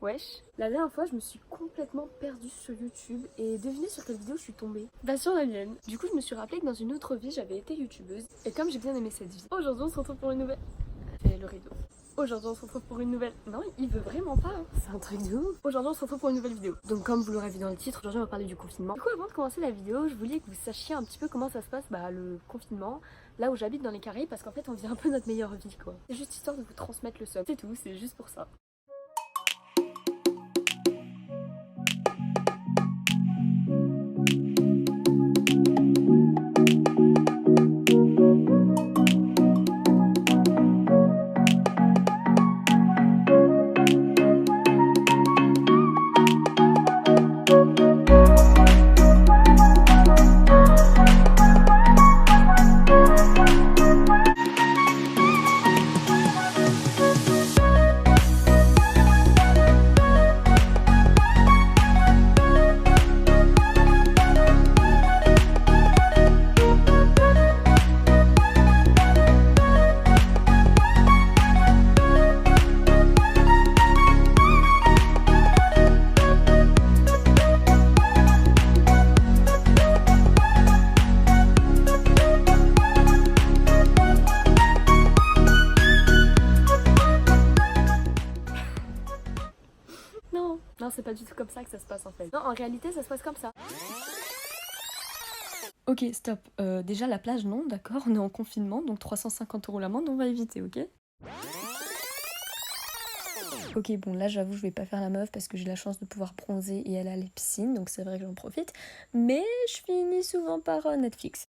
Wesh. La dernière fois, je me suis complètement perdue sur YouTube et devinez sur quelle vidéo je suis tombée? Bah sur la mienne. Du coup, je me suis rappelé que dans une autre vie, j'avais été youtubeuse et comme j'ai bien aimé cette vie, aujourd'hui on se retrouve pour une nouvelle... Fais le rideau. Aujourd'hui on se retrouve pour une nouvelle... Non, il veut vraiment pas, hein. C'est un truc de ouf. Aujourd'hui on se retrouve pour une nouvelle vidéo. Donc comme vous l'aurez vu dans le titre, aujourd'hui on va parler du confinement. Du coup, avant de commencer la vidéo, je voulais que vous sachiez un petit peu comment ça se passe, le confinement, là où j'habite dans les Caraïbes, parce qu'en fait on vit un peu notre meilleure vie quoi. C'est juste histoire de vous transmettre le seum. C'est tout, c'est juste pour ça. Non, c'est pas du tout comme ça que ça se passe en fait. Non, en réalité, ça se passe comme ça. Ok, stop. Déjà, la plage, non, d'accord, on est en confinement, donc 350 € l'amende, on va éviter, ok? Ok, bon, là, j'avoue, je vais pas faire la meuf parce que j'ai la chance de pouvoir bronzer et aller à la piscine, donc c'est vrai que j'en profite. Mais je finis souvent par Netflix.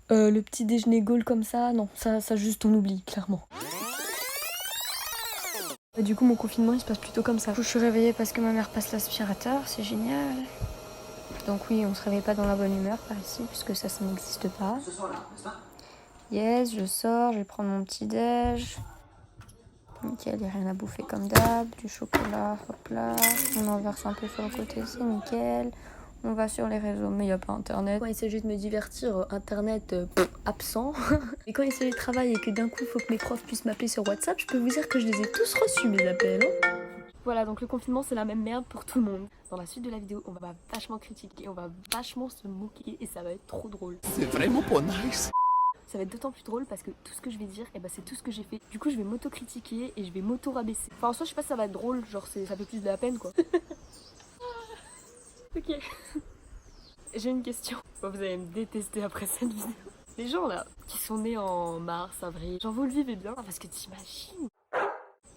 Le petit déjeuner gaule comme ça, non, ça juste on oublie, clairement. Du coup, mon confinement, il se passe plutôt comme ça. Du coup, je suis réveillée parce que ma mère passe l'aspirateur, c'est génial. Donc oui, on se réveille pas dans la bonne humeur par ici, puisque ça n'existe pas. Ce soir-là, n'est-ce pas? Yes, je sors, je vais prendre mon petit déj. Nickel, il n'y a rien à bouffer comme d'hab. Du chocolat, hop là. On en verse un peu sur le côté, c'est nickel. On va sur les réseaux, mais il n'y a pas internet. Quand il s'agit de me divertir, internet absent. Et quand il s'agit de travail et que d'un coup il faut que mes profs puissent m'appeler sur WhatsApp, je peux vous dire que je les ai tous reçus mes appels. Hein. Voilà, donc le confinement c'est la même merde pour tout le monde. Dans la suite de la vidéo, on va vachement critiquer, on va vachement se moquer et ça va être trop drôle. C'est vraiment pas nice. Ça va être d'autant plus drôle parce que tout ce que je vais dire, c'est tout ce que j'ai fait. Du coup, je vais m'auto-critiquer et je vais m'auto-rabaisser. Enfin, en soi, je sais pas si ça va être drôle, genre ça fait plus de la peine quoi. Ok. J'ai une question. Bon, vous allez me détester après cette vidéo. Les gens là, qui sont nés en mars, avril, genre vous le vivez bien. Parce que t'imagines.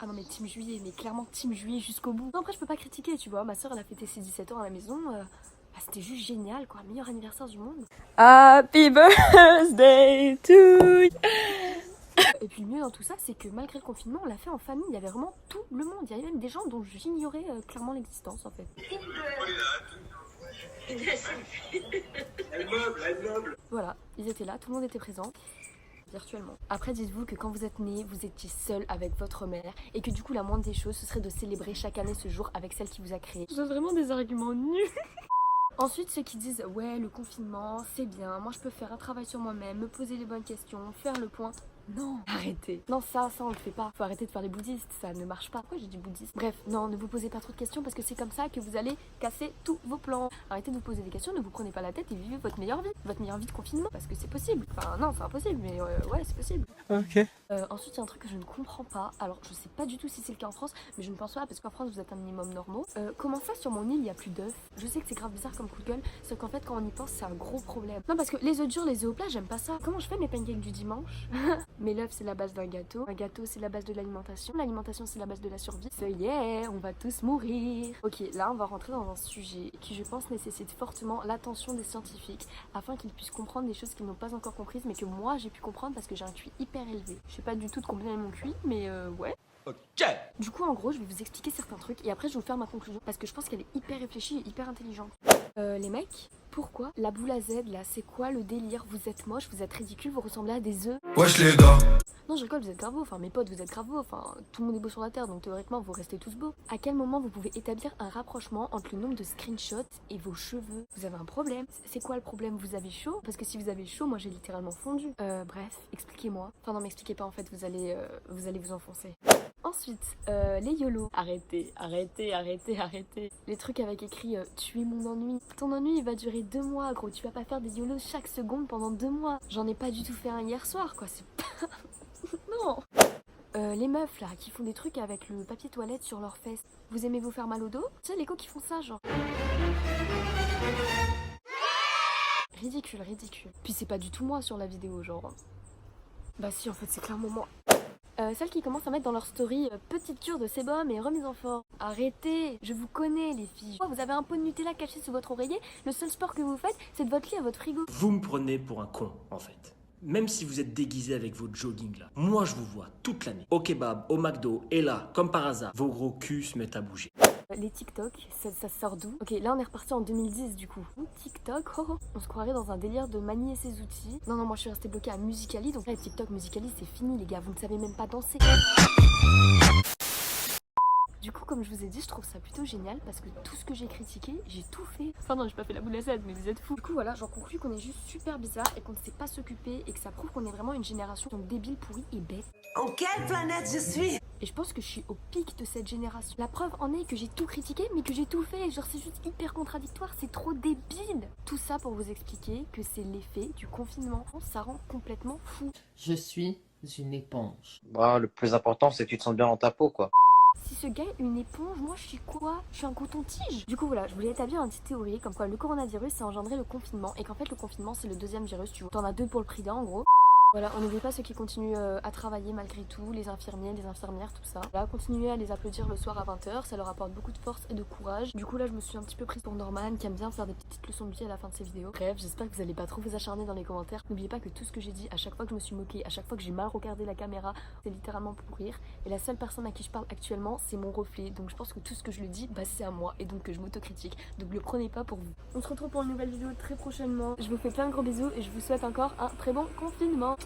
Ah non mais team juillet, mais clairement team juillet jusqu'au bout. Non après je peux pas critiquer, tu vois. Ma soeur elle a fêté ses 17 ans à la maison. C'était juste génial quoi, meilleur anniversaire du monde. Happy birthday to you. Et puis le mieux dans tout ça, c'est que malgré le confinement, on l'a fait en famille. Il y avait vraiment tout le monde. Il y avait même des gens dont j'ignorais clairement l'existence en fait. Elle meuble. Voilà, ils étaient là, tout le monde était présent. Virtuellement. Après, dites-vous que quand vous êtes né, vous étiez seul avec votre mère et que du coup, la moindre des choses, ce serait de célébrer chaque année ce jour avec celle qui vous a créé. J'ai vraiment des arguments nuls. Ensuite, ceux qui disent ouais, le confinement, c'est bien, moi je peux faire un travail sur moi-même, me poser les bonnes questions, faire le point. Non, arrêtez. Non, ça on le fait pas. Faut arrêter de faire les bouddhistes, ça ne marche pas. Pourquoi j'ai dit bouddhiste? Bref, non, ne vous posez pas trop de questions parce que c'est comme ça que vous allez casser tous vos plans. Arrêtez de vous poser des questions, ne vous prenez pas la tête et vivez votre meilleure vie de confinement. Parce que c'est possible. Enfin, non, c'est impossible, mais ouais, c'est possible. Ok. Ensuite, il y a un truc que je ne comprends pas. Alors, je sais pas du tout si c'est le cas en France, mais je ne pense pas parce qu'en France, vous êtes un minimum normaux. Comment ça, sur mon île, il y a plus d'œufs? Je sais que c'est grave bizarre comme coup de gueule, sauf qu'en fait, quand on y pense, c'est un gros problème. Non, parce que les œufs durs, les œufs au plat, j'aime pas ça. Comment je fais mes pancakes du dimanche? Mais l'œuf, c'est la base d'un gâteau. Un gâteau, c'est la base de l'alimentation. L'alimentation, c'est la base de la survie. So yeah, on va tous mourir. Ok, là, on va rentrer dans un sujet qui, je pense, nécessite fortement l'attention des scientifiques afin qu'ils puissent comprendre des choses qu'ils n'ont pas encore comprises, mais que moi, j'ai pu comprendre parce que j'ai un QI hyper élevé. Je sais pas du tout de combien est mon QI, mais ouais. Ok. Du coup, en gros, je vais vous expliquer certains trucs et après, je vais vous faire ma conclusion parce que je pense qu'elle est hyper réfléchie et hyper intelligente. Les mecs, pourquoi la boule à Z là? C'est quoi le délire? Vous êtes moche, vous êtes ridicule, vous ressemblez à des œufs. Wesh les gars. Non, je rigole, vous êtes grave beaux. Enfin, mes potes, vous êtes grave beaux. Enfin, tout le monde est beau sur la terre, donc théoriquement, vous restez tous beaux. À quel moment vous pouvez établir un rapprochement entre le nombre de screenshots et vos cheveux? Vous avez un problème. C'est quoi le problème? Vous avez chaud? Parce que si vous avez chaud, moi j'ai littéralement fondu. Bref, expliquez-moi. Enfin, non, m'expliquez pas en fait, vous allez vous enfoncer. Ensuite, les YOLO. Arrêtez, arrêtez, arrêtez, arrêtez. Les trucs avec écrit tuer mon ennui. Ton ennui il va durer 2 mois gros, tu vas pas faire des YOLO chaque seconde pendant 2 mois. J'en ai pas du tout fait un hier soir quoi, c'est pas... non. Les meufs là qui font des trucs avec le papier toilette sur leurs fesses. Vous aimez vous faire mal au dos? Tu sais les go qui font ça genre. Ridicule, ridicule. Puis c'est pas du tout moi sur la vidéo genre. Bah si en fait c'est clairement moi. Celles qui commencent à mettre dans leur story petite cure de sébum et remise en forme. Arrêtez, je vous connais les filles. Vous avez un pot de Nutella caché sous votre oreiller, le seul sport que vous faites c'est de votre lit à votre frigo. Vous me prenez pour un con en fait. Même si vous êtes déguisé avec votre jogging là, moi je vous vois toute l'année. Au kebab, au McDo, et là, comme par hasard, vos gros culs se mettent à bouger. Les TikTok, ça sort d'où? Ok, là on est reparti en 2010 du coup. TikTok, on se croirait dans un délire de manier ses outils. Non, moi je suis restée bloquée à Musical.ly, donc là TikTok, Musical.ly c'est fini les gars, vous ne savez même pas danser. Du coup, comme je vous ai dit, je trouve ça plutôt génial parce que tout ce que j'ai critiqué, j'ai tout fait. Enfin non, j'ai pas fait la boule à 7, mais vous êtes fous. Du coup, voilà, j'en conclus qu'on est juste super bizarre et qu'on ne sait pas s'occuper et que ça prouve qu'on est vraiment une génération débile, pourrie et bête. En quelle planète je suis? Et je pense que je suis au pic de cette génération. La preuve en est que j'ai tout critiqué, mais que j'ai tout fait. Genre, c'est juste hyper contradictoire, c'est trop débile. Tout ça pour vous expliquer que c'est l'effet du confinement. Ça rend complètement fou. Je suis une éponge. Bah, le plus important, c'est que tu te sens bien dans ta peau, quoi. Si ce gars est une éponge, moi je suis quoi? Je suis un coton-tige. Du coup voilà, je voulais établir une petite théorie comme quoi le coronavirus a engendré le confinement et qu'en fait le confinement c'est le deuxième virus, tu vois. T'en as 2 pour le prix d'un en gros. Voilà, on n'oublie pas ceux qui continuent à travailler malgré tout, les infirmiers, les infirmières, tout ça. Là, continuez à les applaudir le soir à 20h, ça leur apporte beaucoup de force et de courage. Du coup là, je me suis un petit peu prise pour Norman, qui aime bien faire des petites leçons de vie à la fin de ses vidéos. Bref, j'espère que vous allez pas trop vous acharner dans les commentaires. N'oubliez pas que tout ce que j'ai dit, à chaque fois que je me suis moquée, à chaque fois que j'ai mal regardé la caméra, c'est littéralement pour rire. Et la seule personne à qui je parle actuellement, c'est mon reflet. Donc je pense que tout ce que je le dis, bah c'est à moi et donc que je m'autocritique. Donc le prenez pas pour vous. On se retrouve pour une nouvelle vidéo très prochainement. Je vous fais plein de gros bisous et je vous souhaite encore un très bon confinement.